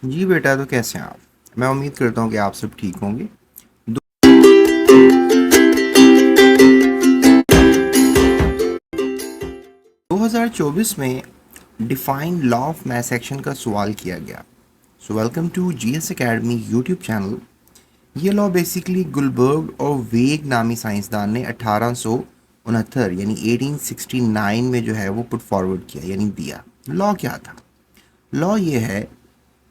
जी बेटा, तो कैसे हैं आप? मैं उम्मीद करता हूँ कि आप सब ठीक होंगे। 2024 में define law of mass action का सवाल किया गया। So welcome to GS academy YouTube channel. ये लॉ बेसिकली गुलबर्ग और वेग नामी साइंसदान ने 1869 यानी 1869 में जो है वो पुट फॉरवर्ड किया, यानी दिया। लॉ क्या था? लॉ ये है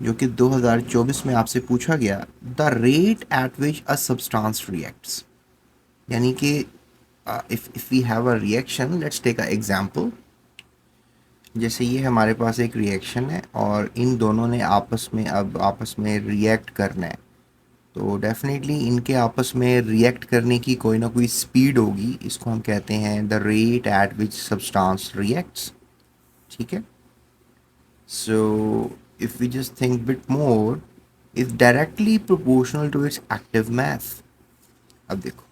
जो कि 2024 में आपसे पूछा गया, the rate at which a substance reacts, यानी कि if we have a reaction, let's take an example. जैसे ये हमारे पास एक रिएक्शन है और इन दोनों ने आपस में रिएक्ट करना है, तो डेफिनेटली इनके आपस में रिएक्ट करने की कोई ना कोई स्पीड होगी। इसको हम कहते हैं the rate at which substance reacts. ठीक है। So if we just think bit more, is directly proportional to its active mass. अब देखो,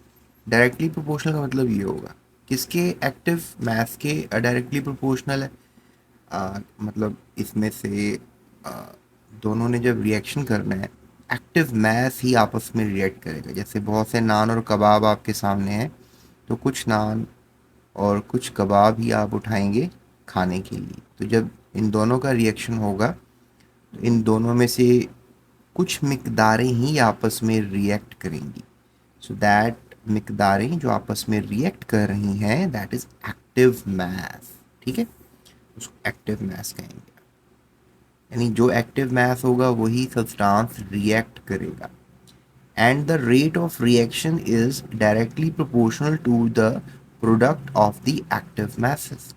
डायरेक्टली प्रोपोर्शनल का मतलब ये होगा किसके एक्टिव मास के डायरेक्टली प्रोपोर्शनल है। मतलब इसमें से आ, दोनों ने जब रिएक्शन करना है, एक्टिव मास ही आपस में रिएक्ट करेगा। जैसे बहुत से नान और कबाब आपके सामने हैं, तो कुछ नान और कुछ कबाब ही आप उठाएंगे खाने के लिए। तो जब इन दोनों का रिएक्शन होगा, तो इन दोनों में से कुछ मिकदारें ही आपस में रिएक्ट करेंगी। सो दैट मिकदारें जो आपस में रिएक्ट कर रही हैं, दैट इज एक्टिव मास। ठीक है, उसको एक्टिव मास कहेंगे। यानी जो एक्टिव मास होगा वही सब्सटेंस रिएक्ट करेगा। And the rate of reaction is directly proportional to the product of the active masses.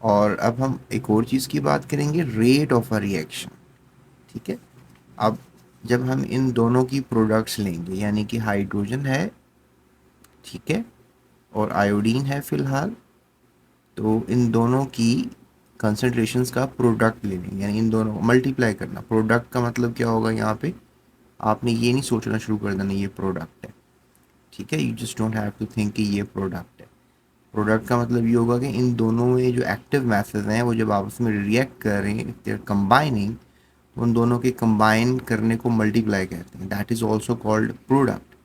और अब हम एक और चीज़ की बात करेंगे, रेट ऑफ अ रिएक्शन। ठीक है। अब जब हम इन दोनों की प्रोडक्ट्स लेंगे, यानी कि हाइड्रोजन है, ठीक है, और आयोडीन है फिलहाल, तो इन दोनों की कंसंट्रेशंस का प्रोडक्ट ले लेंगे, यानी इन दोनों को मल्टीप्लाई करना। प्रोडक्ट का मतलब क्या होगा यहाँ पे? आपने ये नहीं सोचना शुरू कर देना ये प्रोडक्ट है। ठीक है, you just don't have to think कि ये प्रोडक्ट है। प्रोडक्ट का मतलब ये होगा कि इन दोनों में जो एक्टिव मैसेज हैं वो जब आपस में रिएक्ट कर रहे हैं, दे आर कंबाइनिंग, तो उन दोनों के कंबाइन करने को मल्टीप्लाई कहते हैं। That is also called product.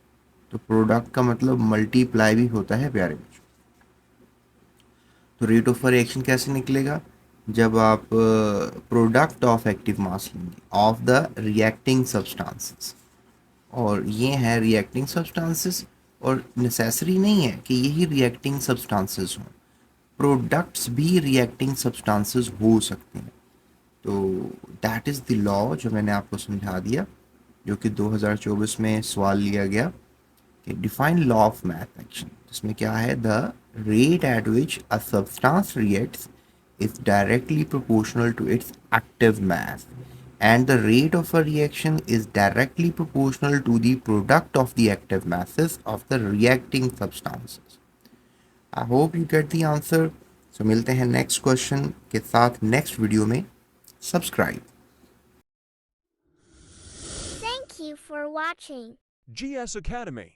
तो प्रोडक्ट का मतलब मल्टीप्लाई भी होता है प्यारे बच्चों। तो रेट ऑफ रिएक्शन कैसे निकलेगा? जब आप प्रोडक्ट ऑफ एक्टिव मास लेंगे ऑफ द रिएक्टिंग सब्सटेंसेस, और ये हैं रिएक्टिंग सब्सटेंसेस, और नेसेसरी नहीं है कि यही रिएक्टिंग सब्सटेंसेस हों, प्रोडक्ट्स भी रिएक्टिंग सब्सटेंसेस हो सकते हैं। तो दैट इज़ द लॉ जो मैंने आपको समझा दिया, जो कि 2024 में सवाल लिया गया कि define law of math action, जिसमें क्या है, the rate at which a substance reacts is directly proportional to its active mass, and the rate of a reaction is directly proportional to the product of the active masses of the reacting substances. I hope you get the answer. So मिलते हैं next question के साथ next video में। Subscribe. Thank you for watching. GS Academy.